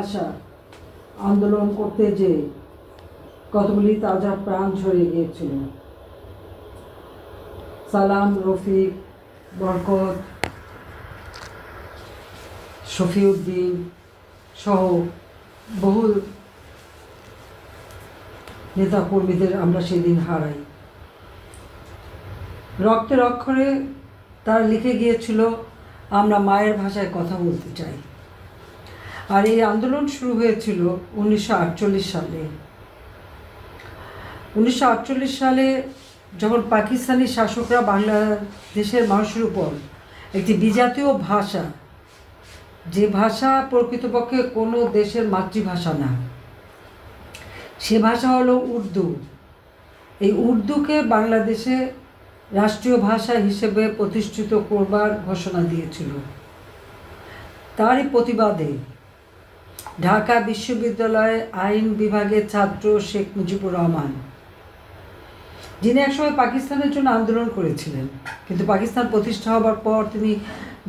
ভাষা আন্দোলন করতে যে কতগুলি তাজা প্রাণ ঝরে গিয়েছিল। সালাম, রফিক, বরকত, শফিউদ্দিন সহ বহু নেতা কর্মীদের আমরা সেদিন হারাই। রক্তের অক্ষরে তার লিখে গিয়েছিল, আমরা মায়ের ভাষায় কথা বলতে চাই। আর এই আন্দোলন শুরু হয়েছিল 1948 সালে। 1948 সালে যখন পাকিস্তানি শাসকরা বাংলাদেশের মানুষের উপর একটি বিজাতীয় ভাষা, যে ভাষা প্রকৃতপক্ষে কোনো দেশের মাতৃভাষা না, সে ভাষা হলো উর্দু, এই উর্দুকে বাংলাদেশে রাষ্ট্রীয় ভাষা হিসেবে প্রতিষ্ঠিত করবার ঘোষণা দিয়েছিল। তারই প্রতিবাদে ঢাকা বিশ্ববিদ্যালয়ে আইন বিভাগের ছাত্র শেখ মুজিবুর রহমান, যিনি একসময় পাকিস্তানের জন্য আন্দোলন করেছিলেন, কিন্তু পাকিস্তান প্রতিষ্ঠা হবার পর তিনি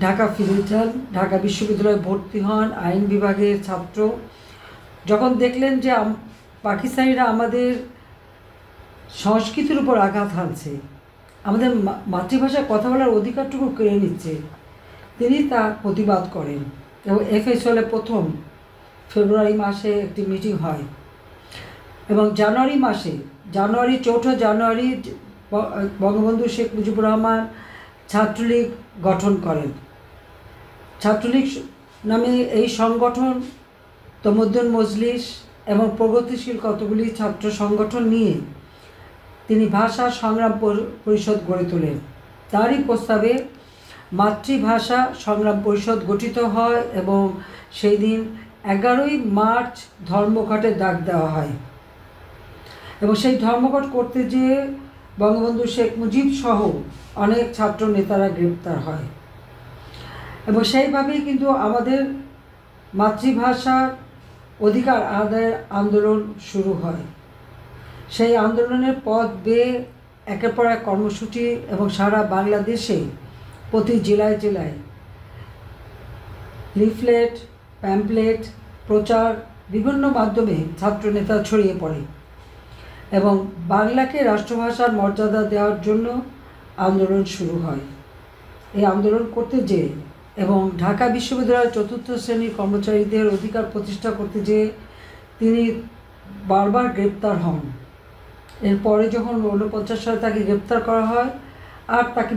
ঢাকা ফিরে যান, ঢাকা বিশ্ববিদ্যালয়ে ভর্তি হন আইন বিভাগের ছাত্র। যখন দেখলেন যে পাকিস্তানিরা আমাদের সংস্কৃতির উপর আঘাত হানছে, আমাদের মাতৃভাষায় কথা বলার অধিকারটুকু কেড়ে নিচ্ছে, তিনি তা প্রতিবাদ করেন এবং এফএসএলে প্রথম ফেব্রুয়ারি মাসে একটি মিটিং হয় এবং জানুয়ারি 4 জানুয়ারি বঙ্গবন্ধু শেখ মুজিবুর রহমান ছাত্রলীগ গঠন করেন। ছাত্রলীগ নামে এই সংগঠন তমদ্দুন মজলিস এবং প্রগতিশীল কতগুলি ছাত্র সংগঠন নিয়ে তিনি ভাষা সংগ্রাম পরিষদ গড়ে তোলেন। তারই প্রস্তাবে মাতৃভাষা সংগ্রাম পরিষদ গঠিত হয় এবং সেই দিন 11ই মার্চ ধর্মঘটের ডাক দেওয়া হয় এবং সেই ধর্মঘট করতে যেয়ে বঙ্গবন্ধু শেখ মুজিব সহ অনেক ছাত্র নেতারা গ্রেপ্তার হয় এবং সেইভাবেই কিন্তু আমাদের মাতৃভাষার অধিকার আদায়ের আন্দোলন শুরু হয়। সেই আন্দোলনের পথ বেয়ে একের পর এক কর্মসূচি এবং সারা বাংলাদেশে প্রতি জেলায় জেলায় লিফলেট, প্যাম্পলেট, প্রচার বিভিন্ন মাধ্যমে ছাত্র নেতা ছড়িয়ে পড়ে এবং বাংলাকে রাষ্ট্রভাষার মর্যাদা দেওয়ার জন্য আন্দোলন শুরু হয়। এই আন্দোলন করতে যেয়ে এবং ঢাকা বিশ্ববিদ্যালয়ের 4র্থ শ্রেণীর কর্মচারীদের অধিকার প্রতিষ্ঠা করতে যেয়ে তিনি বারবার গ্রেপ্তার হন। এরপরে যখন 49 সালে তাকে গ্রেপ্তার করা হয়, আর তাকে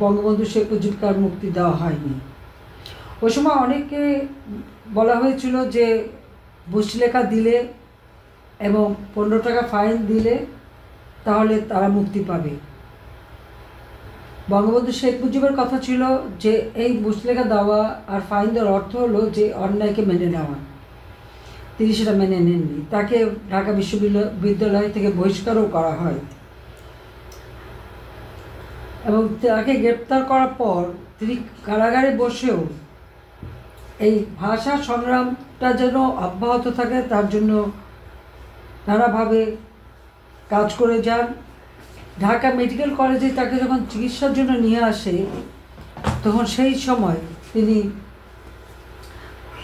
বঙ্গবন্ধু শেখ মুজিবকে মুক্তি দেওয়া হয়নি। ওই সময় অনেকে বলা হয়েছিল যে বুসলেখা দিলে এবং 15 টাকা ফাইন দিলে তাহলে তারা মুক্তি পাবে। বঙ্গবন্ধু শেখ মুজিবের কথা ছিল যে এই বুসলেখা দেওয়া আর ফাইন দেওয়ার অর্থ হলো যে অন্যায়কে মেনে নেওয়া। তিনি সেটা মেনে নেননি, তাকে ঢাকা বিশ্ববিদ্যালয় থেকে বহিষ্কারও করা হয় এবং তাকে গ্রেপ্তার করার পর তিনি কারাগারে বসেও এই ভাষা সংগ্রামটা যেন অব্যাহত থাকে তার জন্য নানাভাবে কাজ করে যান। ঢাকা মেডিকেল কলেজে তাকে যখন চিকিৎসার জন্য নিয়ে আসে, তখন সেই সময় তিনি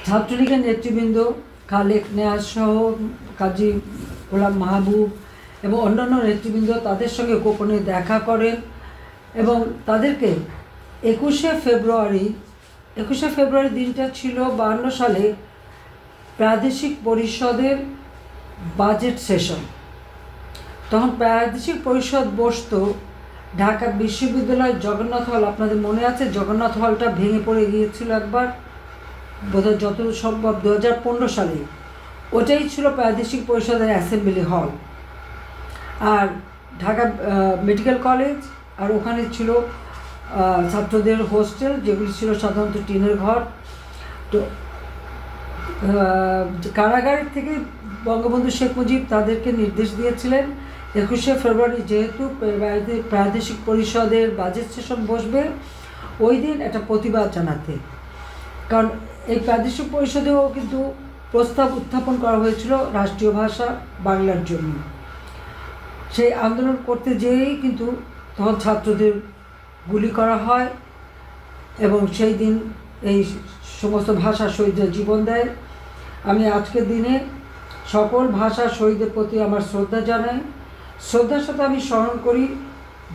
ছাত্রলীগের নেতৃবৃন্দ খালেক নেয়াজ সহ কাজী গোলাম মাহবুব এবং অন্যান্য নেতৃবৃন্দ তাদের সঙ্গে গোপনে দেখা করেন এবং তাদেরকে 21শে ফেব্রুয়ারি দিনটা ছিল 52 সালে প্রাদেশিক পরিষদের বাজেট সেশন। তখন প্রাদেশিক পরিষদ বসত ঢাকা বিশ্ববিদ্যালয়ের জগন্নাথ হল। আপনাদের মনে আছে জগন্নাথ হলটা ভেঙে পড়ে গিয়েছিল একবার, বোধহয় যত সম্ভব 2015 সালে। ওটাই ছিল প্রাদেশিক পরিষদের অ্যাসেম্বলি হল। আর ঢাকা মেডিকেল কলেজ, আর ওখানে ছিল ছাত্রদের হোস্টেল, যেগুলি ছিল সাধারণত টিনের ঘর। তো কারাগারের থেকে বঙ্গবন্ধু শেখ মুজিব তাদেরকে নির্দেশ দিয়েছিলেন 21শে ফেব্রুয়ারি যেহেতু প্রাদেশিক পরিষদের বাজেট সেশন বসবে, ওই দিন একটা প্রতিবাদ জানাতে। কারণ এই প্রাদেশিক পরিষদেও কিন্তু প্রস্তাব উত্থাপন করা হয়েছিল রাষ্ট্রীয় ভাষা বাংলার জন্য। সেই আন্দোলন করতে যেয়েই কিন্তু তখন ছাত্রদের গুলি করা হয় এবং সেই দিন এই সমস্ত ভাষা শহীদরা জীবন দেয় আমি আজকের দিনে সকল ভাষা শহীদদের প্রতি আমার শ্রদ্ধা জানাই। শ্রদ্ধার সাথে আমি স্মরণ করি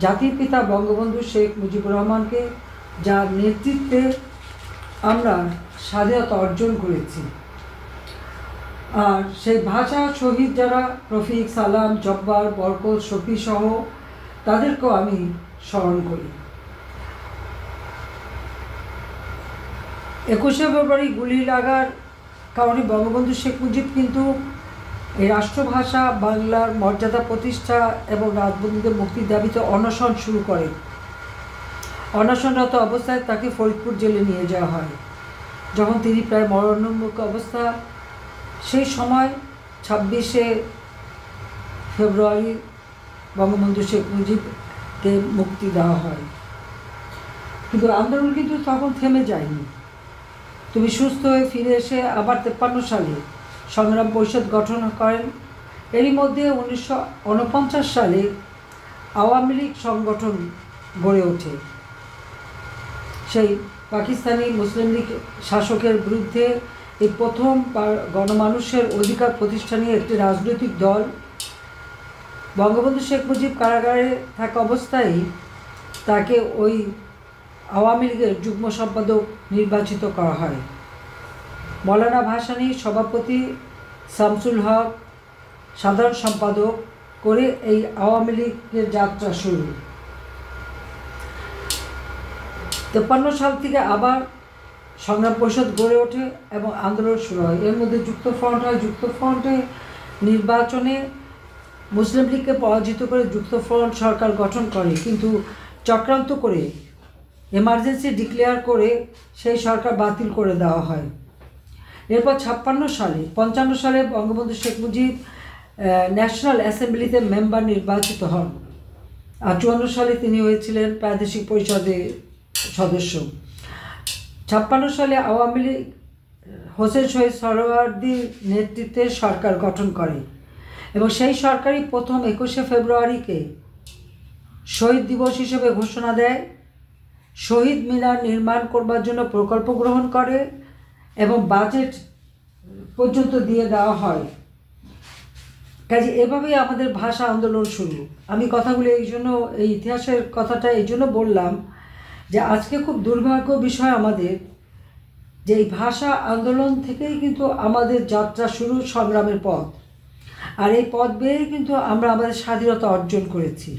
জাতির পিতা বঙ্গবন্ধু শেখ মুজিবুর রহমানকে, যার নেতৃত্বে আমরা স্বাধীনতা অর্জন করেছি। আর সেই ভাষা শহীদ যারা রফিক, সালাম, জব্বার, বরকত, শফি সহ তাদেরকেও আমি স্মরণ করি। 21শে ফেব্রুয়ারি গুলি লাগার কারণে বঙ্গবন্ধু শেখ মুজিব কিন্তু এই রাষ্ট্রভাষা বাংলার মর্যাদা প্রতিষ্ঠা এবং রাজবন্দীদের মুক্তির দাবিতে অনশন শুরু করেন। অনশনরত অবস্থায় তাকে ফরিদপুর জেলে নিয়ে যাওয়া হয়। যখন তিনি প্রায় মরণোন্মুখ অবস্থা, সেই সময় 26শে ফেব্রুয়ারি বঙ্গবন্ধু শেখ মুজিবকে মুক্তি দেওয়া হয়। কিন্তু আন্দোলন কিন্তু তখন থেমে যায়নি। তিনি সুস্থ হয়ে ফিরে এসে আবার 53 সালে সংগ্রাম পরিষদ গঠন করেন। এরই মধ্যে 1949 সালে আওয়ামী লীগ সংগঠন গড়ে ওঠে। সেই পাকিস্তানি মুসলিম লীগ শাসকের বিরুদ্ধে এই প্রথম গণমানুষের অধিকার প্রতিষ্ঠা নিয়ে একটি রাজনৈতিক দল। বঙ্গবন্ধু শেখ মুজিব কারাগারে থাকা অবস্থায় তাকে ওই আওয়ামী লীগের যুগ্ম সম্পাদক নির্বাচিত করা হয়। মৌলানা ভাসানী সভাপতি, শামসুল হক সাধারণ সম্পাদক করে এই আওয়ামী লীগের যাত্রা শুরু। 53 সাল থেকে আবার সংগ্রাম পরিষদ গড়ে ওঠে এবং আন্দোলন শুরু হয়। এর মধ্যে যুক্তফ্রন্ট হয়। যুক্তফ্রন্টে নির্বাচনে মুসলিম লীগকে পরাজিত করে যুক্তফ্রন্ট সরকার গঠন করে, কিন্তু চক্রান্ত করে এমার্জেন্সি ডিক্লেয়ার করে সেই সরকার বাতিল করে দেওয়া হয়। এরপর 55 সালে বঙ্গবন্ধু শেখ মুজিব ন্যাশনাল অ্যাসেম্বলিতে মেম্বার নির্বাচিত হন। আর 54 সালে তিনি হয়েছিলেন প্রাদেশিক পরিষদের সদস্য। 56 সালে আওয়ামী লীগ হোসেন শহীদ সোহরাওয়ার্দীর নেতৃত্বে সরকার গঠন করে এবং সেই সরকারই প্রথম 21শে ফেব্রুয়ারিকে শহীদ দিবস হিসেবে ঘোষণা দেয়। শহীদ মিনার নির্মাণ করবার জন্য প্রকল্প গ্রহণ করে এবং বাজেট পর্যন্ত দিয়ে দেওয়া হয়। কাজে এভাবেই আমাদের ভাষা আন্দোলন শুরু। আমি কথাগুলো এই ইতিহাসের কথাটা এই জন্য বললাম যে আজকে খুব দুর্ভাগ্য বিষয় আমাদের, যে এই ভাষা আন্দোলন থেকেই কিন্তু আমাদের যাত্রা শুরু, সংগ্রামের পথ। আর এই পথ বেয়েই কিন্তু আমরা আমাদের স্বাধীনতা অর্জন করেছি।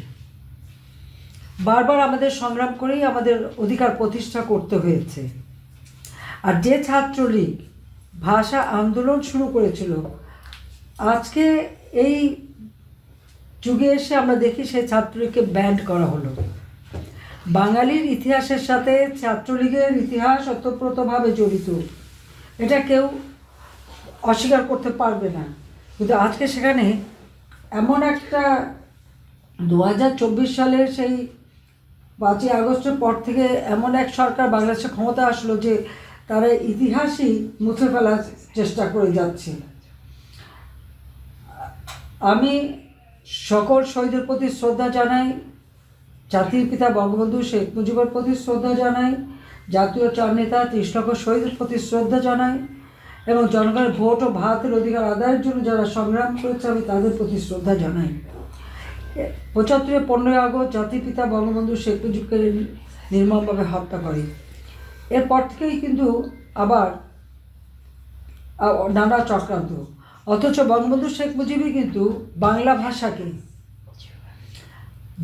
বারবার আমাদের সংগ্রাম করেই আমাদের অধিকার প্রতিষ্ঠা করতে হয়েছে। আর যে ছাত্রলীগ ভাষা আন্দোলন শুরু করেছিল, আজকে এই যুগে এসে আমরা দেখি সেই ছাত্রলীগকে ব্যান্ড করা হলো। বাঙালির ইতিহাসের সাথে ছাত্রলীগের ইতিহাস ওতপ্রোতভাবে জড়িত, এটা কেউ অস্বীকার করতে পারবে না। কিন্তু আজকে সেখানে এমন একটা 2024 সালের সেই 5ই আগস্টের পর থেকে এমন এক সরকার বাংলাদেশে ক্ষমতা আসলো যে তারা ইতিহাসই মুছে ফেলার চেষ্টা করে যাচ্ছে। আমি সকল শহীদের প্রতি শ্রদ্ধা জানাই, জাতির পিতা বঙ্গবন্ধু শেখ মুজিবের প্রতি শ্রদ্ধা জানাই, জাতীয় চার নেতা 30 লক্ষ শহীদের প্রতি শ্রদ্ধা জানাই এবং জনগণের ভোট ও ভাতের অধিকার আদায়ের জন্য যারা সংগ্রাম করেছে আমি তাদের প্রতি শ্রদ্ধা জানাই। 75 15ই আগস্ট জাতির পিতা বঙ্গবন্ধু শেখ মুজিবকে নির্মমভাবে হত্যা করে। এরপর থেকেই কিন্তু আবার নানা চক্রান্ত। অথচ বঙ্গবন্ধু শেখ মুজিবই কিন্তু বাংলা ভাষাকে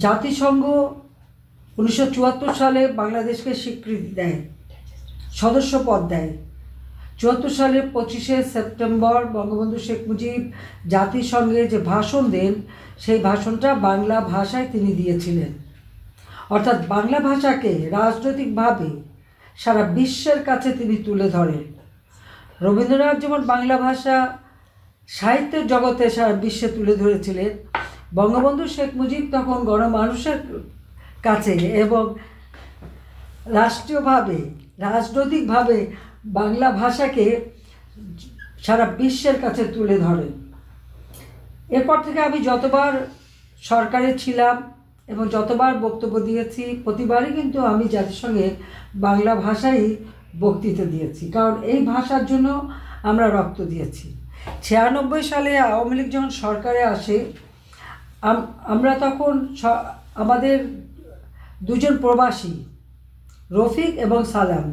জাতিসংঘ 1974 সালে বাংলাদেশকে স্বীকৃতি দেয়, সদস্য পদ দেয়। 74 সালের 25শে সেপ্টেম্বর বঙ্গবন্ধু শেখ মুজিব জাতিসংঘে যে ভাষণ দেন, সেই ভাষণটা বাংলা ভাষায় তিনি দিয়েছিলেন। অর্থাৎ বাংলা ভাষাকে রাজনৈতিকভাবে সারা বিশ্বের কাছে তিনি তুলে ধরেন। রবীন্দ্রনাথ যেমন বাংলা ভাষা সাহিত্যের জগতে সারা বিশ্বে তুলে ধরেছিলেন, বঙ্গবন্ধু শেখ মুজিব তখন গণমানুষের কাছে এবং রাষ্ট্রীয়ভাবে রাজনৈতিকভাবে বাংলা ভাষাকে সারা বিশ্বের কাছে তুলে ধরেন। এরপর থেকে আমি যতবার সরকারে ছিলাম এবং যতবার বক্তব্য দিয়েছি, প্রতিবারই কিন্তু আমি জাতিসংঘে বাংলা ভাষায় বক্তৃতা দিয়েছি। কারণ এই ভাষার জন্য আমরা রক্ত দিয়েছি। 96 সালে আওয়ামী লীগ যখন সরকারে আসে, আমরা তখন আমাদের দুজন প্রবাসী, রফিক এবং সালাম,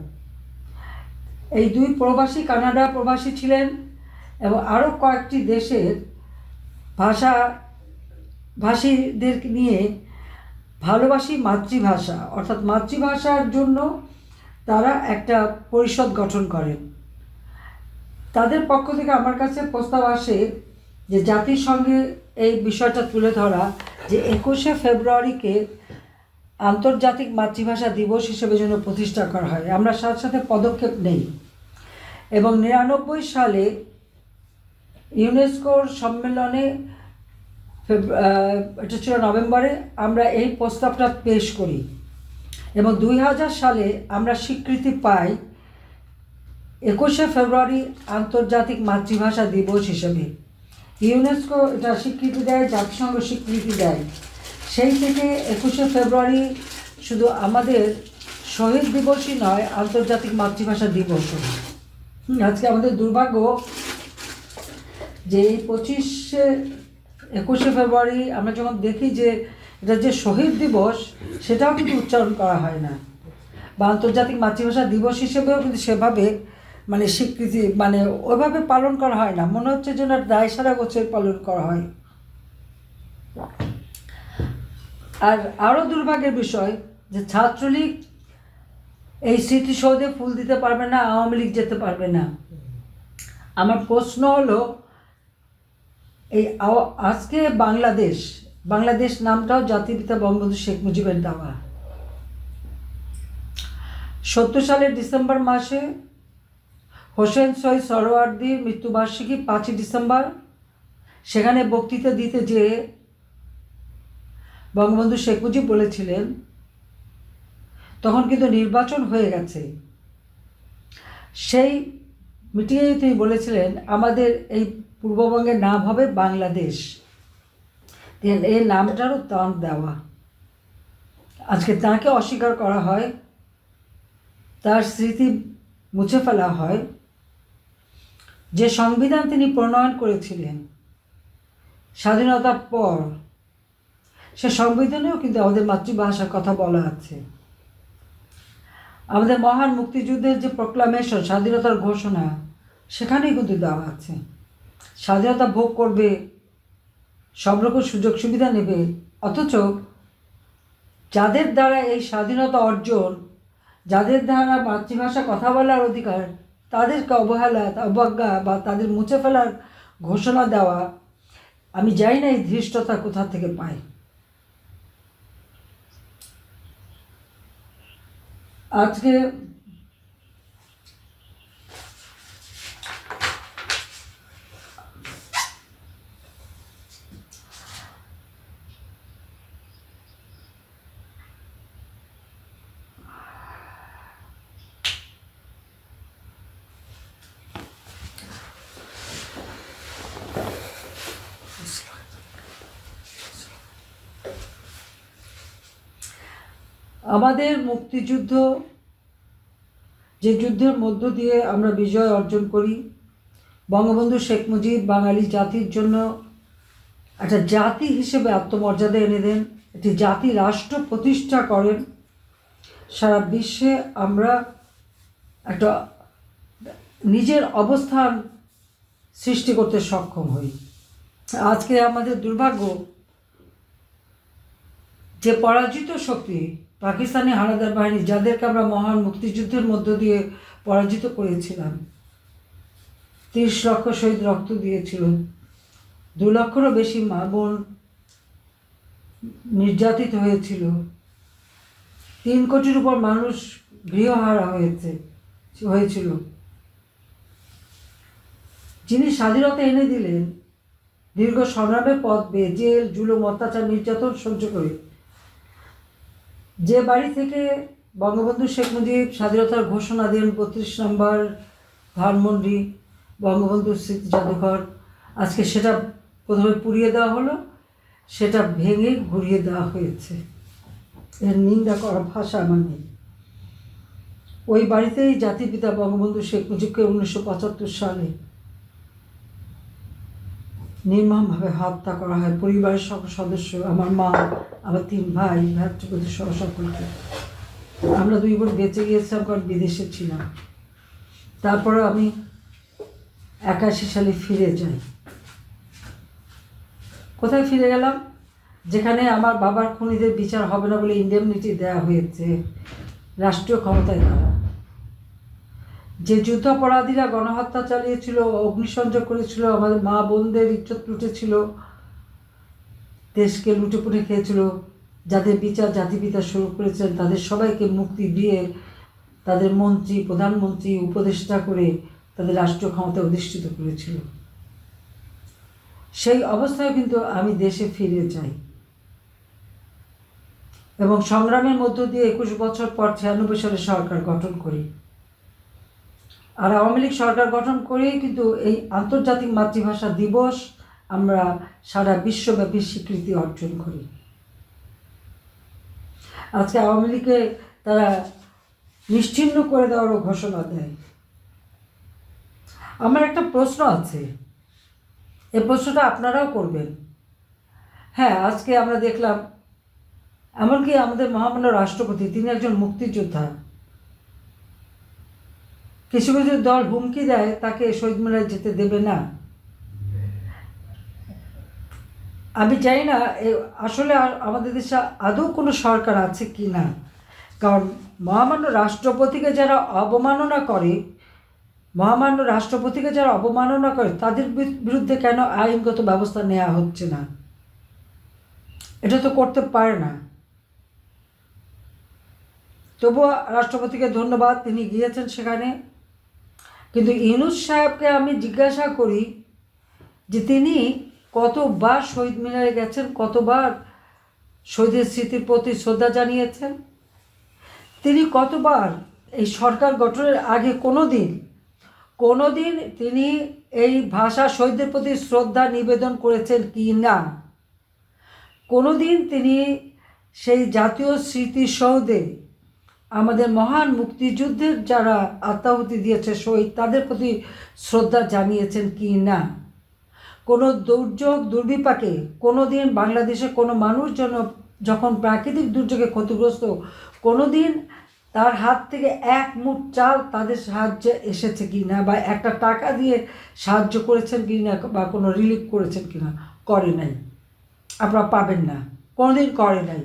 এই দুই প্রবাসী কানাডা প্রবাসী ছিলেন এবং আরও কয়েকটি দেশের ভাষীদের নিয়ে ভালোবাসি মাতৃভাষা, অর্থাৎ মাতৃভাষার জন্য তারা একটা পরিষদ গঠন করেন। তাদের পক্ষ থেকে আমার কাছে প্রস্তাব আসে যে জাতিসংঘে এই বিষয়টা তুলে ধরা, যে 21শে ফেব্রুয়ারিকে আন্তর্জাতিক মাতৃভাষা দিবস হিসেবে যেন প্রতিষ্ঠা করা হয়। আমরা সাথে সাথে পদক্ষেপ নেই এবং 99 সালে ইউনেস্কোর সম্মেলনে, এটা ছিল নভেম্বরে, আমরা এই প্রস্তাবটা পেশ করি এবং 2000 সালে আমরা স্বীকৃতি পাই 21শে ফেব্রুয়ারি আন্তর্জাতিক মাতৃভাষা দিবস হিসেবে। ইউনেস্কো এটা স্বীকৃতি দেয়, জাতিসংঘ স্বীকৃতি দেয়। সেই থেকে 21শে ফেব্রুয়ারি শুধু আমাদের শহীদ দিবসই নয়, আন্তর্জাতিক মাতৃভাষা দিবসও। আজকে আমাদের দুর্ভাগ্য যে এই 21শে ফেব্রুয়ারি আমরা যখন দেখি যে এটা যে শহীদ দিবস, সেটাও কিন্তু উচ্চারণ করা হয় না, বা আন্তর্জাতিক মাতৃভাষা দিবস হিসেবেও কিন্তু সেভাবে স্বীকৃতি ওইভাবে পালন করা হয় না। মনে হচ্ছে যেন দায় সারা বছর পালন করা হয়। আর আরও দুর্ভাগ্যের বিষয় যে ছাত্রলীগ এই স্মৃতিসৌধে ফুল দিতে পারবে না, আওয়ামী লীগ যেতে পারবে না। আমার প্রশ্ন হলো, এই আজকে বাংলাদেশ নামটাও জাতির পিতা বঙ্গবন্ধু শেখ মুজিবের দেওয়া। 70 সালের ডিসেম্বর মাসে হোসেন শহীদ সোহরাওয়ার্দীর মৃত্যুবার্ষিকী 5ই ডিসেম্বর, সেখানে বক্তৃতা দিতে যেয়ে বঙ্গবন্ধু শেখ মুজিব বলেছিলেন, তখন কিন্তু নির্বাচন হয়ে গেছে, সেই মিটিংয়ে তিনি বলেছিলেন আমাদের এই পূর্ববঙ্গের নাম হবে বাংলাদেশ। এই নামটারও তাঁর দেওয়া। আজকে তাঁকে অস্বীকার করা হয়, তার স্মৃতি মুছে ফেলা হয়। যে সংবিধান তিনি প্রণয়ন করেছিলেন স্বাধীনতার পর, সে সংবিধানেও কিন্তু আমাদের মাতৃভাষার কথা বলা আছে। আমাদের মহান মুক্তিযুদ্ধের যে প্রোক্লামেশন, স্বাধীনতার ঘোষণা, সেখানেই কিন্তু দেওয়া আছে স্বাধীনতা ভোগ করবে, সব রকম সুযোগ সুবিধা নেবে। অথচ যাদের দ্বারা এই স্বাধীনতা অর্জন, যাদের দ্বারা মাতৃভাষা কথা বলার অধিকার, তাদেরকে অবজ্ঞা বা তাদের মুছে ফেলার ঘোষণা দেওয়া, আমি জানি না এই ধৃষ্টতা কোথা থেকে পাই। আজকে আমাদের মুক্তিযুদ্ধ, যে যুদ্ধের মধ্য দিয়ে আমরা বিজয় অর্জন করি, বঙ্গবন্ধু শেখ মুজিব বাঙালি জাতির জন্য একটা জাতি হিসেবে আত্মমর্যাদা এনে দেন, একটি জাতি রাষ্ট্র প্রতিষ্ঠা করেন। সারা বিশ্বে আমরা একটা নিজের অবস্থান সৃষ্টি করতে সক্ষম হই। আজকে আমাদের দুর্ভাগ্য যে পরাজিত শক্তি পাকিস্তানি হানাদার বাহিনী, যাদেরকে আমরা মহান মুক্তিযুদ্ধের মধ্য দিয়ে পরাজিত করেছিলাম, 30 লক্ষ শহীদ রক্ত দিয়েছিল, 2 লক্ষেরও বেশি মা বোন নির্যাতিত হয়েছিল, 3 কোটির উপর মানুষ গৃহহারা হয়েছিল। যিনি স্বাধীনতা এনে দিলেন, দীর্ঘ সংগ্রামের পথ বেয়ে জেল, জুলুম, অত্যাচার, নির্যাতন সহ্য করে, যে বাড়ি থেকে বঙ্গবন্ধু শেখ মুজিব স্বাধীনতার ঘোষণা দেন, 32 নম্বর ধানমন্ডি বঙ্গবন্ধু স্মৃতি জাদুঘর, আজকে সেটা প্রথমে পুড়িয়ে দেওয়া হলো, সেটা ভেঙে ঘুরিয়ে দেওয়া হয়েছে। এর নিন্দা করা ভাষা আমার নেই। ওই বাড়িতেই জাতির পিতা বঙ্গবন্ধু শেখ মুজিবকে 1975 সালে নির্মমভাবে হত্যা করা হয়। পরিবারের সকল সদস্য, আমার মা, আমার 3 ভাই, ভ্রাতৃবধূ সহ সকলকে। আমরা 2 বোন বেঁচে গিয়েছিলাম কারণ বিদেশে ছিলাম। তারপরে আমি 81 সালে ফিরে যাই। কোথায় ফিরে গেলাম? যেখানে আমার বাবার খুনিদের বিচার হবে না বলে ইন্ডেমনিটি দেওয়া হয়েছে রাষ্ট্রীয় ক্ষমতায় দ্বারা। যে যুদ্ধাপরাধীরা গণহত্যা চালিয়েছিল, অগ্নিসংযোগ করেছিল, আমাদের মা বোনদের ইজ্জত লুটেছিল, দেশকে লুটেপুটে খেয়েছিল, যাদের বিচার জাতিপিতা শুরু করেছেন তাদের সবাইকে মুক্তি দিয়ে তাদের মন্ত্রী, প্রধানমন্ত্রী, উপদেষ্টা করে তাদের রাষ্ট্রীয় ক্ষমতায় অধিষ্ঠিত করেছিল। সেই অবস্থায় কিন্তু আমি দেশে ফিরে যাই এবং সংগ্রামের মধ্য দিয়ে 21 বছর পর 96 সালে সরকার গঠন করি। আর আওয়ামী লীগ সরকার গঠন করেই কিন্তু এই আন্তর্জাতিক মাতৃভাষা দিবস আমরা সারা বিশ্বব্যাপী স্বীকৃতি অর্জন করি। আজকে আওয়ামী লীগকে তারা নিশ্চিহ্ন করে দেওয়ারও ঘোষণা দেয়। আমার একটা প্রশ্ন আছে, এই প্রশ্নটা আপনারাও করবেন। হ্যাঁ, আজকে আমরা দেখলাম এমনকি আমাদের মহামান্য রাষ্ট্রপতি, তিনি একজন মুক্তিযোদ্ধা। কিছু কিছু দল হুমকি দেয় তাকে শহীদ মিনারে যেতে দেবে না। আমি জানি না আসলে আমাদের দেশে আদৌ কোনো সরকার আছে কি না, কারণ মহামান্য রাষ্ট্রপতিকে যারা অবমাননা করে, তাদের বিরুদ্ধে কেন আইনগত ব্যবস্থা নেওয়া হচ্ছে না? এটা তো করতে পারে না। তবুও রাষ্ট্রপতিকে ধন্যবাদ, তিনি গিয়েছেন সেখানে। কিন্তু ইউনূস সাহেবকে আমি জিজ্ঞাসা করি যে তিনি কতবার শহীদ মিনারে গেছেন, কতবার শহীদের স্মৃতির প্রতি শ্রদ্ধা জানিয়েছেন, তিনি কতবার এই সরকার গঠনের আগে কোনো দিন তিনি এই ভাষা শহীদদের প্রতি শ্রদ্ধা নিবেদন করেছেন কি না? কোনো দিন তিনি সেই জাতীয় স্মৃতিসৌধে আমাদের মহান মুক্তিযুদ্ধের যারা আত্মাহুতি দিয়েছে শহীদ, তাদের প্রতি শ্রদ্ধা জানিয়েছেন কি না? কোনো দুর্যোগ দুর্বিপাকে কোনো দিন বাংলাদেশে কোনো মানুষ যখন প্রাকৃতিক দুর্যোগে ক্ষতিগ্রস্ত, কোনো দিন তার হাত থেকে 1 মুঠ চাল তাদের সাহায্যে এসেছে কি না, বা একটা টাকা দিয়ে সাহায্য করেছেন কি না, বা কোনো রিলিফ করেছেন কি না? করে নাই। আপনারা পাবেন না, কোনোদিন করে নাই।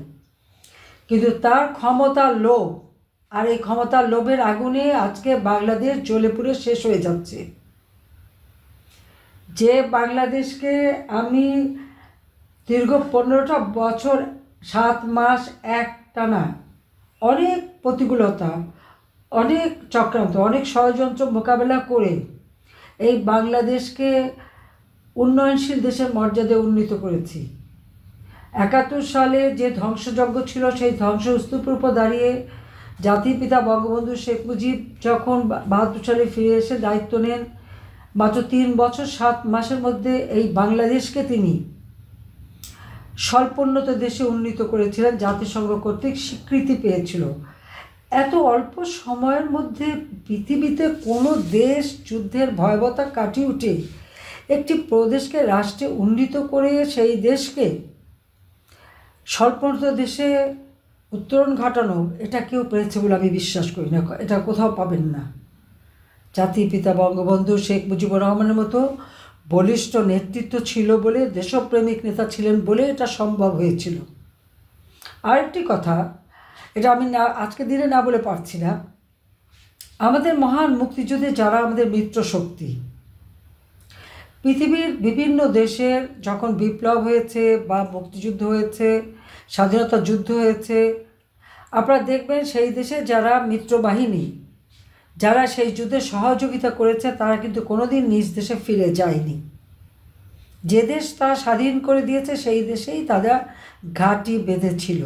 কিন্তু তার ক্ষমতার লোভ, আর এই ক্ষমতার লোভের আগুনে আজকে বাংলাদেশ জ্বলে পুড়ে শেষ হয়ে যাচ্ছে। যে বাংলাদেশকে আমি দীর্ঘ 15টা বছর 7 মাস একটানা অনেক প্রতিকূলতা, অনেক চক্রান্ত, অনেক ষড়যন্ত্র মোকাবেলা করে এই বাংলাদেশকে উন্নয়নশীল দেশের মর্যাদায় উন্নীত করেছি। 71 সালে যে ধ্বংসযজ্ঞ ছিল, সেই ধ্বংসস্তূপের উপর দাঁড়িয়ে জাতির পিতা বঙ্গবন্ধু শেখ মুজিব যখন 72 সালে ফিরে এসে দায়িত্ব নেন, মাত্র 3 বছর 7 মাসের মধ্যে এই বাংলাদেশকে তিনি স্বল্পোন্নত দেশে উন্নীত করেছিলেন, জাতিসংঘ কর্তৃক স্বীকৃতি পেয়েছিল। এত অল্প সময়ের মধ্যে পৃথিবীতে কোনো দেশ যুদ্ধের ভয়াবহতা কাটিয়ে উঠে একটি প্রদেশকে রাষ্ট্রে উন্নীত করে সেই দেশকে স্বল্পোন্নত দেশে উত্তরণ ঘটানো, এটা কেউ পেরেছে বলে আমি বিশ্বাস করি না। এটা কোথাও পাবেন না। জাতির পিতা বঙ্গবন্ধু শেখ মুজিবুর রহমানের মতো বলিষ্ঠ নেতৃত্ব ছিল বলে, দেশপ্রেমিক নেতা ছিলেন বলে এটা সম্ভব হয়েছিল। আরেকটি কথা, এটা আমি আজকে দিনে না বলে পারছি না, আমাদের মহান মুক্তিযুদ্ধে যারা আমাদের মিত্র শক্তি, পৃথিবীর বিভিন্ন দেশের যখন বিপ্লব হয়েছে বা মুক্তিযুদ্ধ হয়েছে, স্বাধীনতা যুদ্ধ হয়েছে, আপনারা দেখবেন সেই দেশে যারা মিত্রবাহিনী, যারা সেই যুদ্ধে সহযোগিতা করেছে, তারা কিন্তু কোনোদিন নিজ দেশে ফিরে যায়নি। যে দেশ তারা স্বাধীন করে দিয়েছে সেই দেশেই তারা ঘাঁটি বেঁধেছিল।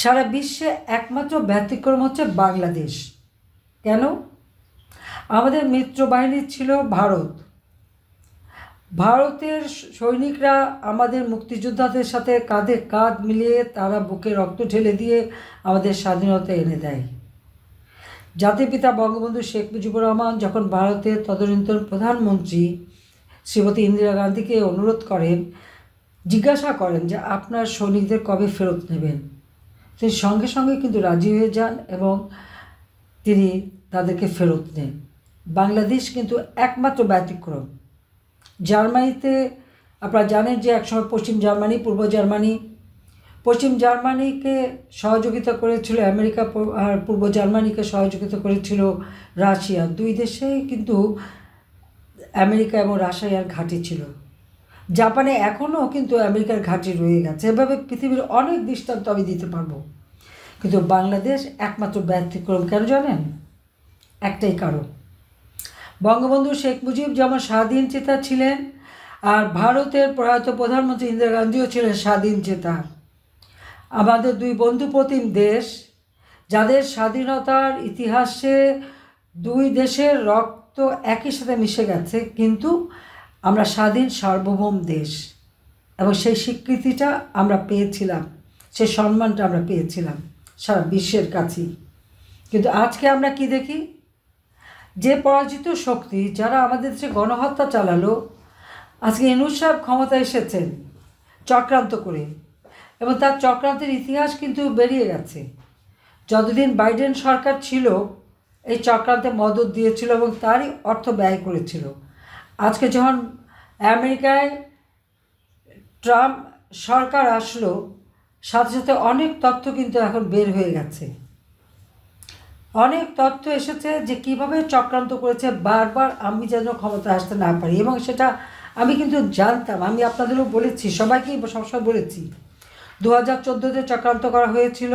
সারা বিশ্বে একমাত্র ব্যতিক্রম হচ্ছে বাংলাদেশ। কেন? আমাদের মিত্রবাহিনী ছিল ভারত। ভারতের সৈনিকরা আমাদের মুক্তিযোদ্ধাদের সাথে কাঁধে কাঁধ মিলিয়ে তারা বুকে রক্ত ঢেলে দিয়ে আমাদের স্বাধীনতা এনে দেয়। জাতির পিতা বঙ্গবন্ধু শেখ মুজিবুর রহমান যখন ভারতের তদানীন্তন প্রধানমন্ত্রী শ্রীমতী ইন্দিরা গান্ধীকে অনুরোধ করেন, জিজ্ঞাসা করেন যে আপনার সৈনিকদের কবে ফেরত নেবেন, তিনি সঙ্গে সঙ্গে কিন্তু রাজি হয়ে যান এবং তিনি তাদেরকে ফেরত নেন। বাংলাদেশ কিন্তু একমাত্র ব্যতিক্রম। জার্মানিতে আপনারা জানেন যে একসময় পশ্চিম জার্মানি, পূর্ব জার্মানি, পশ্চিম জার্মানিকে সহযোগিতা করেছিল আমেরিকা, আর পূর্ব জার্মানিকে সহযোগিতা করেছিল রাশিয়া। দুই দেশেই কিন্তু আমেরিকা এবং রাশিয়ার ঘাঁটি ছিল। জাপানে এখনও কিন্তু আমেরিকার ঘাঁটি রয়ে গেছে। এভাবে পৃথিবীর অনেক দৃষ্টান্ত আমি দিতে পারবো, কিন্তু বাংলাদেশ একমাত্র ব্যতিক্রম। কেন জানেন? একটাই কারণ, বঙ্গবন্ধু শেখ মুজিব যেমন স্বাধীন চেতা ছিলেন, আর ভারতের প্রয়াত প্রধানমন্ত্রী ইন্দিরা গান্ধীও ছিলেন স্বাধীন চেতা। আমাদের দুই বন্ধুপ্রতিম দেশ, যাদের স্বাধীনতার ইতিহাসে দুই দেশের রক্ত একই সাথে মিশে গেছে, কিন্তু আমরা স্বাধীন সার্বভৌম দেশ এবং সেই স্বীকৃতিটা আমরা পেয়েছিলাম, সেই সম্মানটা আমরা পেয়েছিলাম সারা বিশ্বের কাছেই। কিন্তু আজকে আমরা কি দেখি? যে পরাজিত শক্তি, যারা আমাদের দেশে গণহত্যা চালালো, আজকে ইউনূস সাহেব ক্ষমতায় এসেছেন চক্রান্ত করে, এবং তার চক্রান্তের ইতিহাস কিন্তু বেরিয়ে গেছে। যতদিন বাইডেন সরকার ছিল এই চক্রান্তে মদত দিয়েছিল এবং তারই অর্থ ব্যয় করেছিল। আজকে যখন আমেরিকায় ট্রাম্প সরকার আসলো, সাথে সাথে অনেক তথ্য কিন্তু এখন বের হয়ে গেছে, অনেক তথ্য এসেছে যে কিভাবে চক্রান্ত করেছে বারবার আমি যেন ক্ষমতা আসতে না পারি। এবং সেটা আমি কিন্তু জানতাম, আমি আপনাদেরও বলেছি, সবাইকেই সবসময় বলেছি। 2014-তে চক্রান্ত করা হয়েছিল,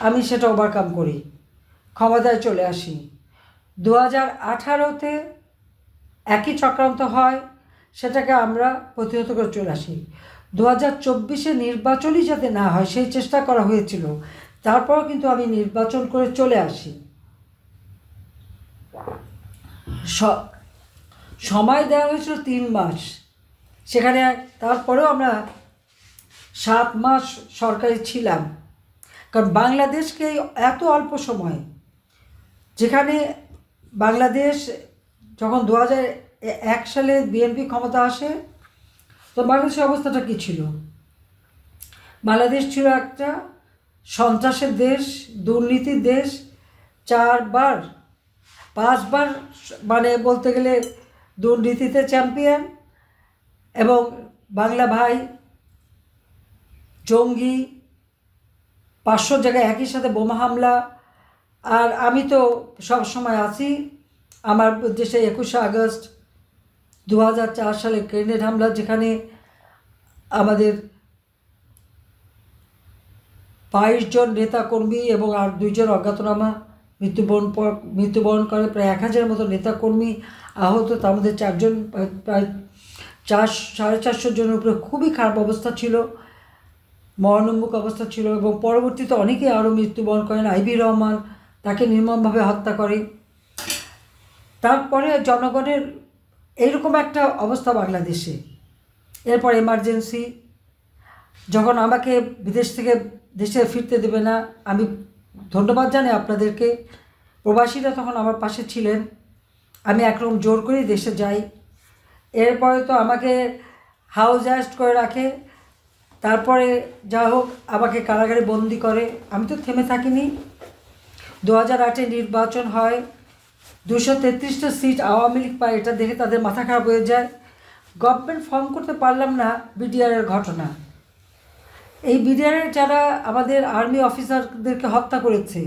আমি সেটা ওভারকাম করি, ক্ষমতায় চলে আসি। 2018-তে একই চক্রান্ত হয়, সেটাকে আমরা প্রতিহত করে চলে আসি। 2024-এ নির্বাচনই যাতে না হয় সেই চেষ্টা করা হয়েছিল, তারপরও কিন্তু আমি নির্বাচন করে চলে আসি। সময় দেওয়া হয়েছিল 3 মাস, সেখানে তারপরেও আমরা 7 মাস সরকারে ছিলাম। কারণ বাংলাদেশকে এত অল্প সময়, যেখানে বাংলাদেশ যখন 2001 সালে বিএনপি ক্ষমতা আসে, তো বাংলাদেশের অবস্থাটা কী ছিল? বাংলাদেশ ছিল একটা সন্ত্রাসের দেশ, দুর্নীতির দেশ, 5বার মানে বলতে গেলে দুর্নীতিতে চ্যাম্পিয়ন, এবং বাংলা ভাই জঙ্গি, 500 জায়গায় একই সাথে বোমা হামলা। আর আমি তো সব সময় আছি আমার দেশে 21শে আগস্ট 2004 সালে গ্রেনেড হামলা, যেখানে আমাদের 22 জন নেতাকর্মী এবং আর 2 জন অজ্ঞাতনামা মৃত্যুবরণ করে। প্রায় 1000 মতো নেতাকর্মী আহত, তার মধ্যে 4 জন, প্রায় 450 জনের উপরে খুবই খারাপ অবস্থা ছিল, মরণোন্মুখ অবস্থা ছিল। এবং পরবর্তীতে অনেকেই আরও মৃত্যুবরণ করেন। আইবি রহমান, তাকে নির্মমভাবে হত্যা করে। তারপরে জনগণের এইরকম একটা অবস্থা বাংলাদেশে। এরপর এমার্জেন্সি, যখন আমাকে বিদেশ থেকে দেশে ফিরতে দেবে না, আমি ধন্যবাদ জানাই আপনাদেরকে, প্রবাসীরা তখন আমার পাশে ছিলেন। আমি একরকম জোর করেই দেশে যাই। এরপরে তো আমাকে হাউস অ্যারেস্ট করে রাখে, তারপরে যা হোক আমাকে কারাগারে বন্দি করে। আমি তো থেমে থাকিনি। 2008-এ নির্বাচন হয়, 233টা সিট আওয়ামী লীগ পায়, এটা দেখে তাদের মাথা খারাপ হয়ে যায়। গভর্নমেন্ট ফর্ম করতে পারলাম না, বিডিআরের ঘটনা। এই বিডিআরের যারা আমাদের আর্মি অফিসারদেরকে হত্যা করেছে,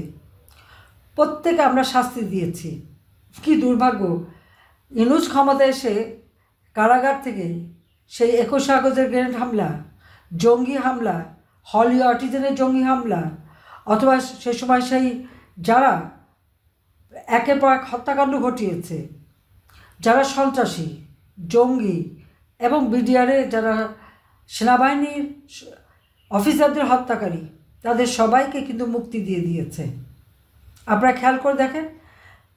প্রত্যেকে আমরা শাস্তি দিয়েছি। কি দুর্ভাগ্য! ইউনূস ক্ষমতা এসে কারাগার থেকে সেই 21শে আগস্টের গ্রেনেড হামলা, জঙ্গি হামলা, হলি আর্টিজানের জঙ্গি হামলা, অথবা সে সময় সেই যারা একের পর এক হত্যাকাণ্ড ঘটিয়েছে, যারা সন্ত্রাসী, জঙ্গি এবং বিডিআরে যারা সেনাবাহিনীর অফিসারদের হত্যাকারী, তাদের সবাইকে কিন্তু মুক্তি দিয়ে দিয়েছে। আপনারা খেয়াল করে দেখেন,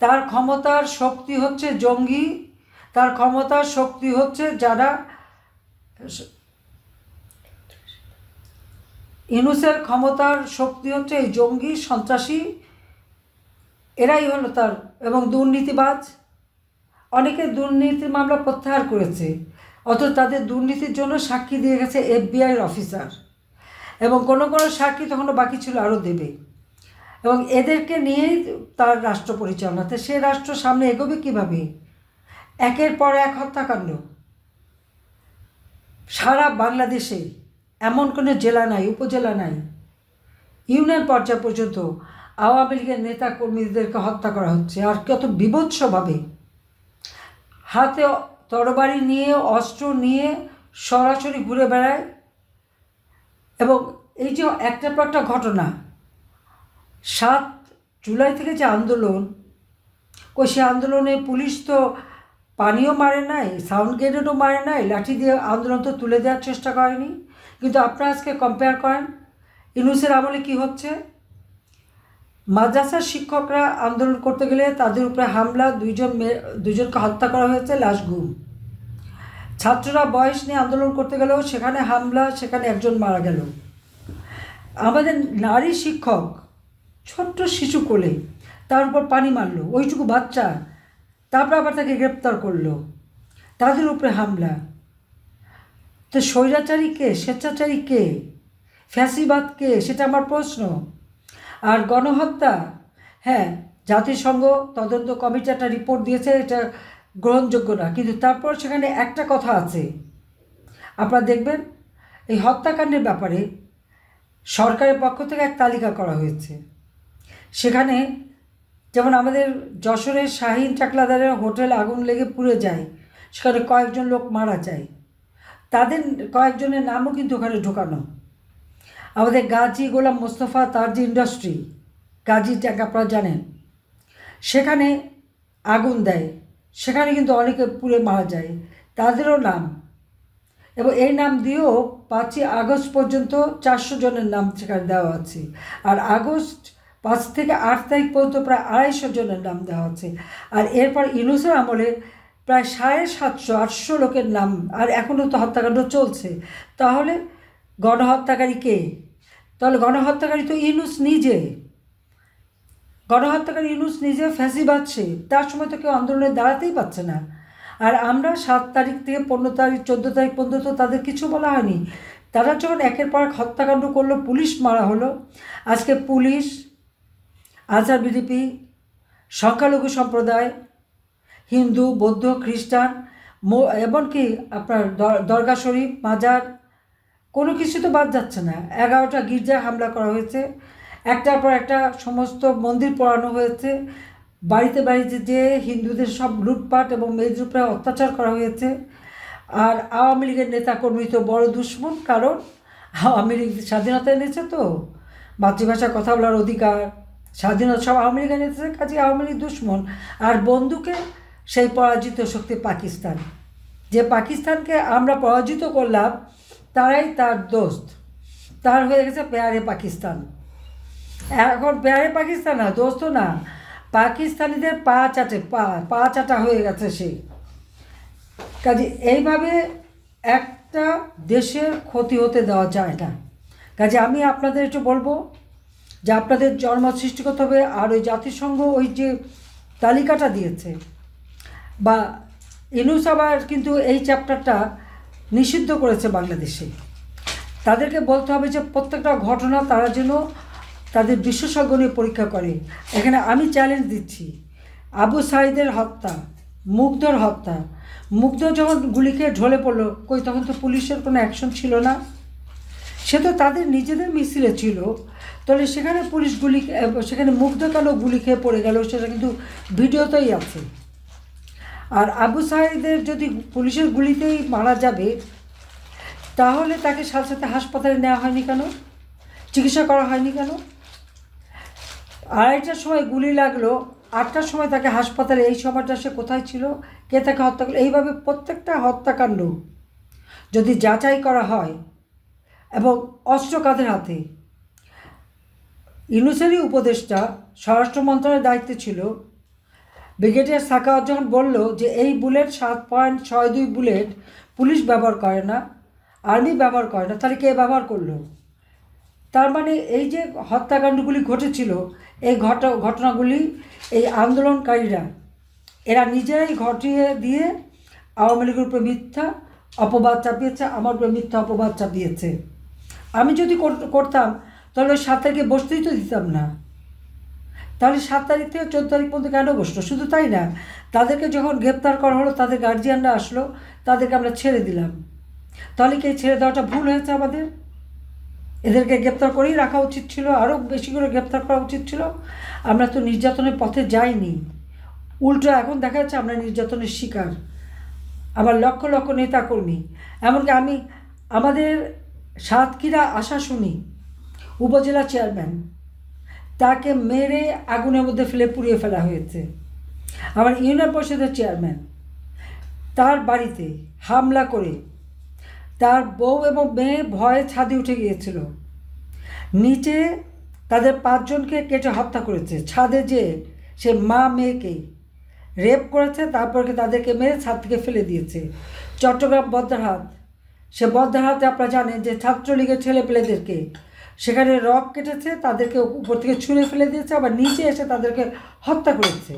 তার ক্ষমতার শক্তি হচ্ছে জঙ্গি, তার ক্ষমতার শক্তি হচ্ছে যারা, ইউনূসের ক্ষমতার শক্তি হচ্ছে এই জঙ্গি, সন্ত্রাসী এরাই হলো তার, এবং দুর্নীতিবাজ। অনেকে দুর্নীতির মামলা প্রত্যাহার করেছে, অথচ তাদের দুর্নীতির জন্য সাক্ষী দিয়ে গেছে এফবিআইয়ের অফিসার, এবং কোনো কোনো সাক্ষী তখনও বাকি ছিল আরও দেবে। এবং এদেরকে নিয়েই তার রাষ্ট্র পরিচালনাতে, সে রাষ্ট্র সামনে এগোবে কীভাবে? একের পর এক হত্যাকাণ্ড। সারা বাংলাদেশে এমন কোনো জেলা নাই, উপজেলা নাই, ইউনিয়ন পর্যায় পর্যন্ত আওয়ামী লীগের নেতা কর্মীদেরকে হত্যা করা হচ্ছে, আর কত বিভৎসভাবে। হাতে তরবারি নিয়ে, অস্ত্র নিয়ে সরাসরি ঘুরে বেড়ায়। এবং এই যে একটার পর একটা ঘটনা, 7 জুলাই থেকে যে আন্দোলন, সে আন্দোলনে পুলিশ তো পানিও মারে নাই, সাউন্ড গ্রেনেডও মারে নাই, লাঠি দিয়ে আন্দোলন তো তুলে দেওয়ার চেষ্টা করেনি। কিন্তু আপনারা আজকে কম্পেয়ার করেন ইউনূসের আমলে কী হচ্ছে। মাদ্রাসার শিক্ষকরা আন্দোলন করতে গেলে তাদের উপরে হামলা, দুইজনকে হত্যা করা হয়েছে, লাশ গুম। ছাত্ররা বয়স নিয়ে আন্দোলন করতে গেলেও সেখানে হামলা, সেখানে একজন মারা গেল। আমাদের নারী শিক্ষক ছোট্ট শিশু কোলে, তার উপর পানি মারলো, ওইটুকু বাচ্চা, তারপর আবার তাকে গ্রেপ্তার করলো, তাদের উপরে হামলা। তো স্বৈরাচারী কে, স্বেচ্ছাচারী কে, ফ্যাসিবাদ কে, সেটা আমার প্রশ্ন। আর গণহত্যা, হ্যাঁ, জাতিসংঘ তদন্ত কমিটি একটা রিপোর্ট দিয়েছে, এটা গ্রহণযোগ্য না, কিন্তু তারপর সেখানে একটা কথা আছে, আপনারা দেখবেন এই হত্যাকাণ্ডের ব্যাপারে সরকারের পক্ষ থেকে এক তালিকা করা হয়েছে। সেখানে যেমন আমাদের যশোরের শাহিন চাকলাদারের হোটেল আগুন লেগে পুড়ে যায়, সেখানে কয়েকজন লোক মারা যায়, তাদের কয়েকজনের নামও কিন্তু ওখানে ঢোকানো। আমাদের গাজী গোলাম মোস্তফা, তার যে ইন্ডাস্ট্রি গাজী ট্যাগ, আপনারা জানেন, সেখানে আগুন দেয়, সেখানে কিন্তু অনেকে পুড়ে মারা যায়, তাদেরও নাম। এবং এই নাম দিয়েও 5ই আগস্ট পর্যন্ত 400 জনের নাম সেখানে দেওয়া আছে। আর আগস্ট 5 থেকে 8 তারিখ পর্যন্ত প্রায় 250 জনের নাম দেওয়া আছে। আর এরপর ইউনূসের আমলে প্রায় 750-800 লোকের নাম, আর এখনও তো হত্যাকাণ্ড চলছে। তাহলে গণহত্যাকারী কে? তাহলে গণহত্যাকারী তো ইউনূস নিজে, গণহত্যাকারী ইউনূস নিজে, ফ্যাসিবাদ সে। তার সময় তো কেউ আন্দোলনে দাঁড়াতেই পারছে না। আর আমরা 7 তারিখ থেকে 15 তারিখ 14 তারিখ পর্যন্ত তাদের কিছু বলা হয়নি। তারা যখন একের পর এক হত্যাকাণ্ড করলো, পুলিশ মারা হলো। আজকে পুলিশ, আনসার বিডিপি, সংখ্যালঘু সম্প্রদায়, হিন্দু, বৌদ্ধ, খ্রিস্টান, এমনকি আপনার দরগা শরীফ, মাজার, কোনো কিছু তো বাদ যাচ্ছে না। 11টা গির্জায় হামলা করা হয়েছে, একটার পর একটা সমস্ত মন্দির পোড়ানো হয়েছে, বাড়িতে বাড়িতে যে হিন্দুদের সব লুটপাট এবং মেয়েদের উপরে অত্যাচার করা হয়েছে। আর আওয়ামী লীগের নেতাকর্মী তো বড় দুশ্মন, কারণ আওয়ামী লীগ স্বাধীনতা এনেছে, তো মাতৃভাষা কথা বলার অধিকার, স্বাধীনতা সব আওয়ামী লীগ এনেছে, কাজে আওয়ামী লীগ দুশ্মন। আর বন্দুকে সেই পরাজিত শক্তি পাকিস্তান, যে পাকিস্তানকে আমরা পরাজিত করলাম, তারাই তার দোস্ত, তার হয়ে গেছে পেয়ারে পাকিস্তান। এখন পেয়ারে পাকিস্তান না, দোস্ত না, পাকিস্তানিদের পা চাটা হয়ে গেছে সে। কাজে এইভাবে একটা দেশের ক্ষতি হতে দেওয়া যায় না। কাজে আমি আপনাদের একটু বলবো যে আপনাদের জন্ম সৃষ্টি করতে হবে। আর ওই জাতিসংঘ ওই যে তালিকাটা দিয়েছে, বা ইউনূস আবার কিন্তু এই চ্যাপ্টারটা নিষিদ্ধ করেছে বাংলাদেশে। তাদেরকে বলতে হবে যে প্রত্যেকটা ঘটনা তারা যেন তাদের বিশেষজ্ঞ নিয়ে পরীক্ষা করে। এখানে আমি চ্যালেঞ্জ দিচ্ছি, আবু সাঈদের হত্যা, মুগ্ধর হত্যা, মুগ্ধ যখন গুলি খেয়ে ঢলে পড়লো, তখন তো পুলিশের কোনো অ্যাকশন ছিল না, সে তো তাদের নিজেদের মিছিলে ছিল। তাহলে সেখানে পুলিশ সেখানে মুগ্ধ কেন গুলি খেয়ে পড়ে গেল, সেটা কিন্তু ভিডিওতেই আছে। আর আবু সাঈদের যদি পুলিশের গুলিতেই মারা যাবে, তাহলে তাকে সাথে সাথে হাসপাতালে নেওয়া হয়নি কেন, চিকিৎসা করা হয়নি কেন? 2:30টার সময় গুলি লাগলো, 8টার সময় তাকে হাসপাতালে, এই সময়টা সে কোথায় ছিল, কে তাকে হত্যা করলো? এইভাবে প্রত্যেকটা হত্যাকাণ্ড যদি যাচাই করা হয়, এবং অস্ত্র কাদের হাতে, ইউনূসেরই উপদেষ্টা স্বরাষ্ট্র মন্ত্রণালয়ের দায়িত্বে ছিল, ব্রিগেডিয়ার সাখাওয়াত যখন বলল যে এই বুলেট 7.62 বুলেট পুলিশ ব্যবহার করে না, আর্মি ব্যবহার করে না, তাহলে কে ব্যবহার করলো? তার মানে এই যে হত্যাকাণ্ডগুলি ঘটেছিল, এই ঘটনাগুলি এই আন্দোলনকারীরা এরা নিজেরাই ঘটিয়ে দিয়ে আওয়ামী লীগের উপরে মিথ্যা অপবাদ চাপিয়েছে, আমার উপরে মিথ্যা অপবাদ চাপিয়েছে। আমি যদি করতাম তাহলে ওই 7 তারিখে বসতেই তো দিতাম না। তাহলে 7 তারিখ থেকে 14 তারিখ পর্যন্ত কেন বসলো? শুধু তাই না, তাদেরকে যখন গ্রেপ্তার করা হলো, তাদের গার্জিয়ানরা আসলো, তাদেরকে আমরা ছেড়ে দিলাম। তাহলে কি ছেড়ে দেওয়াটা ভুল হয়েছে আমাদের? এদেরকে গ্রেপ্তার করেই রাখা উচিত ছিল, আরও বেশি করে গ্রেপ্তার করা উচিত ছিল। আমরা তো নির্যাতনের পথে যাইনি, উল্টো এখন দেখা যাচ্ছে আমরা নির্যাতনের শিকার। আবার লক্ষ লক্ষ নেতাকর্মী, এমনকি আমি আমাদের সাতক্ষীরা আশাশুনি উপজেলা চেয়ারম্যান, তাকে মেরে আগুনের মধ্যে ফেলে পুড়িয়ে ফেলা হয়েছে। আমার ইউনিয়ন পরিষদের চেয়ারম্যান, তার বাড়িতে হামলা করে তার বউ এবং মেয়ে ভয়ে ছাদে উঠে গিয়েছিল, নিচে তাদের 5 জনকে কেটে হত্যা করেছে। ছাদে যে সে মা মেয়েকে রেপ করেছে, তারপরে তাদেরকে মেরে ছাদ থেকে ফেলে দিয়েছে। চট্টগ্রাম বদ্রাহাট, সে বদ্রাহাটে আপনারা জানেন যে ছাত্রলীগের ছেলেপেলেদেরকে সেখানে রক কেটেছে, তাদেরকে উপর থেকে ছুঁড়ে ফেলে দিয়েছে, আবার নিচে এসে তাদেরকে হত্যা করেছে।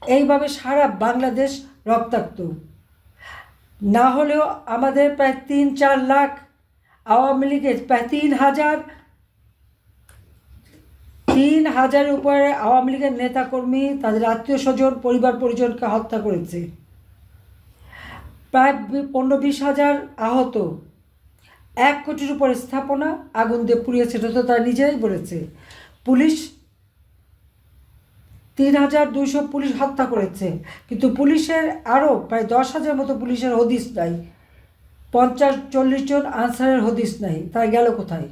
এইভাবে সারা বাংলাদেশ রক্তাক্ত। না হলেও আমাদের প্রায় 3-4 লাখ আওয়ামী লীগের প্রায় 3,000 উপরে আওয়ামী লীগের নেতাকর্মী তাদের আত্মীয় স্বজন পরিবার পরিজনকে হত্যা করেছে। প্রায় 15-20 হাজার আহত, 1 কোটির উপরে স্থাপনা আগুন দিয়ে পুড়িয়েছে, এটা তো তারা নিজেরাই বলেছে। পুলিশ 3,200 পুলিশ হত্যা করেছে, কিন্তু পুলিশের আরও প্রায় 10,000 মতো পুলিশের হদিস নাই, 50-40 জন আনসারের হদিস নাই। তারা গেল কোথায়?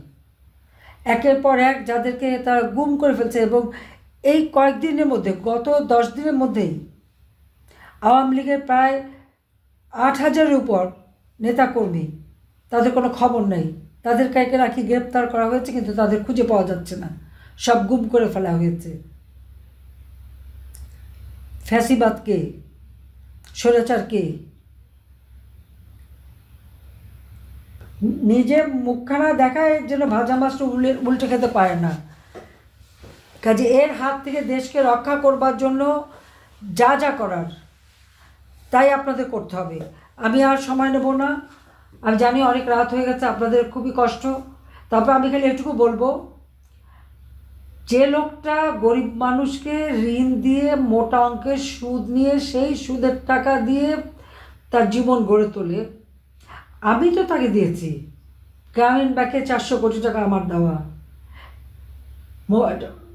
একের পর এক যাদেরকে তারা গুম করে ফেলছে। এবং এই কয়েকদিনের মধ্যে, গত 10 দিনের মধ্যেই আওয়ামী লীগের প্রায় 8,000-এর উপর নেতাকর্মী, তাদের কোনো খবর নেই। তাদের কাকে রাখি গ্রেপ্তার করা হয়েছে, কিন্তু তাদের খুঁজে পাওয়া যাচ্ছে না, সব গুম করে ফেলা হয়েছে। ফ্যাসিবাদ কে? স্বৈরাচার কে? নিজে মুখখানা দেখায় যেন ভাজা মাছটা উল্টে খেতে পারে না। কাজে এর হাত থেকে দেশকে রক্ষা করবার জন্য যা যা করার তাই আপনাদের করতে হবে। আমি আর সময় নেব না, আমি জানি অনেক রাত হয়ে গেছে, আপনাদের খুবই কষ্ট। তারপর আমি খালি এটুকু বলবো, যে লোকটা গরিব মানুষকে ঋণ দিয়ে মোটা অঙ্কের সুদ নিয়ে সেই সুদের টাকা দিয়ে তার জীবন গড়ে তোলে, আমি তো তাকে দিয়েছি। গ্রামীণ ব্যাংকে 400 কোটি টাকা আমার দেওয়া,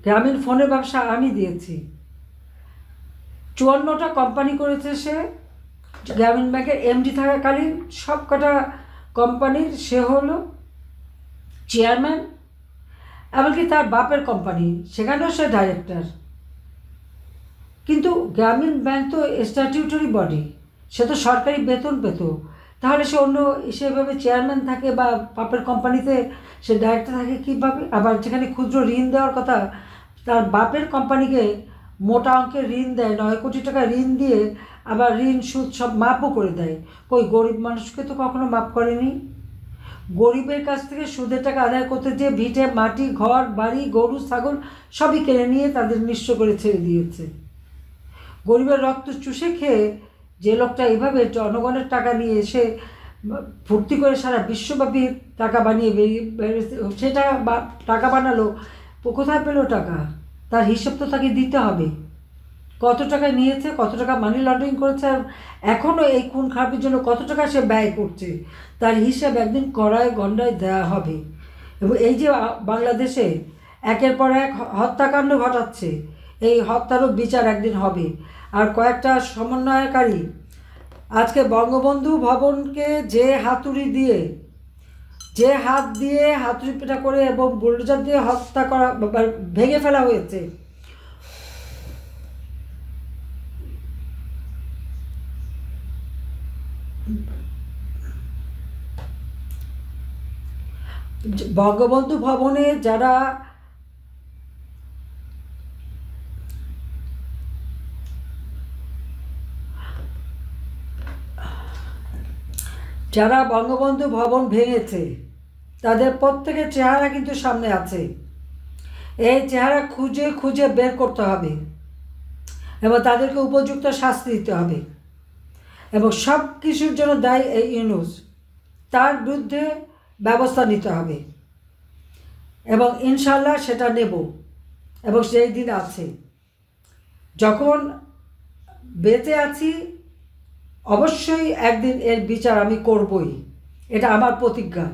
গ্রামীণ ফোনের ব্যবসা আমি দিয়েছি। 54টা কোম্পানি করেছে সে, গ্রামীণ ব্যাংকের এমডি থাকাকালীন সব কটা কোম্পানির সে হলো চেয়ারম্যান, এমনকি তার বাপের কোম্পানি সেখানেও সে ডাইরেক্টর। কিন্তু গ্রামীণ ব্যাংক তো স্ট্যাটিউটরি বডি, সে তো সরকারি বেতন পেত, তাহলে সে অন্য সেভাবে চেয়ারম্যান থাকে বা বাপের কোম্পানিতে সে ডাইরেক্টর থাকে কীভাবে? আবার যেখানে ক্ষুদ্র ঋণ দেওয়ার কথা, তার বাপের কোম্পানিকে মোটা অঙ্কের ঋণ দেয়, 9 কোটি টাকা ঋণ দিয়ে আবার ঋণ সুদ সব মাপও করে দেয়। কই গরিব মানুষকে তো কখনো মাপ করেনি। গরিবের কাছ থেকে সুদের টাকা আদায় করতে যে ভিটে মাটি ঘর বাড়ি গরু ছাগল সবই কেড়ে নিয়ে তাদের নিঃস্ব করে ছেড়ে দিয়েছে। গরিবের রক্ত চুষে খেয়ে যে লোকটা এভাবে জনগণের টাকা নিয়ে এসে ভর্তি করে সারা বিশ্বব্যাপী টাকা বানিয়ে সেটা টাকা বানালো, কোথায় পেল টাকা? তার হিসাব তো তাকে দিতে হবে। কত টাকা নিয়েছে, কত টাকা মানি লন্ডারিং করেছে, আর এখনও এই খুন খারাপের জন্য কত টাকা সে ব্যয় করছে, তার হিসাব একদিন কড়ায় গণ্ডায় দেওয়া হবে। এবং এই যে বাংলাদেশে একের পর এক হত্যাকাণ্ড ঘটাচ্ছে, এই হত্যারও বিচার একদিন হবে। আর কয়েকটা সমন্বয়কারী আজকে বঙ্গবন্ধু ভবনকে যে হাতুড়ি দিয়ে, যে হাত দিয়ে হাতুড়ি পেটা করে এবং বুলডোজার দিয়ে হত্যা করা ভেঙে ফেলা হয়েছে, বঙ্গবন্ধু ভবনে যারা বঙ্গবন্ধু ভবন ভেঙেছে, তাদের প্রত্যেকের চেহারা কিন্তু সামনে আছে। এই চেহারা খুঁজে খুঁজে বের করতে হবে এবং তাদেরকে উপযুক্ত শাস্তি দিতে হবে। এবং সব কিছুর জন্য দায়ী এই ইউনূস, তার বিরুদ্ধে ব্যবস্থা নিতে হবে এবং ইনশাল্লাহ সেটা নেব। এবং সেই দিন আছে, যখন বেঁচে আছি অবশ্যই একদিন এর বিচার আমি করবই, এটা আমার প্রতিজ্ঞা।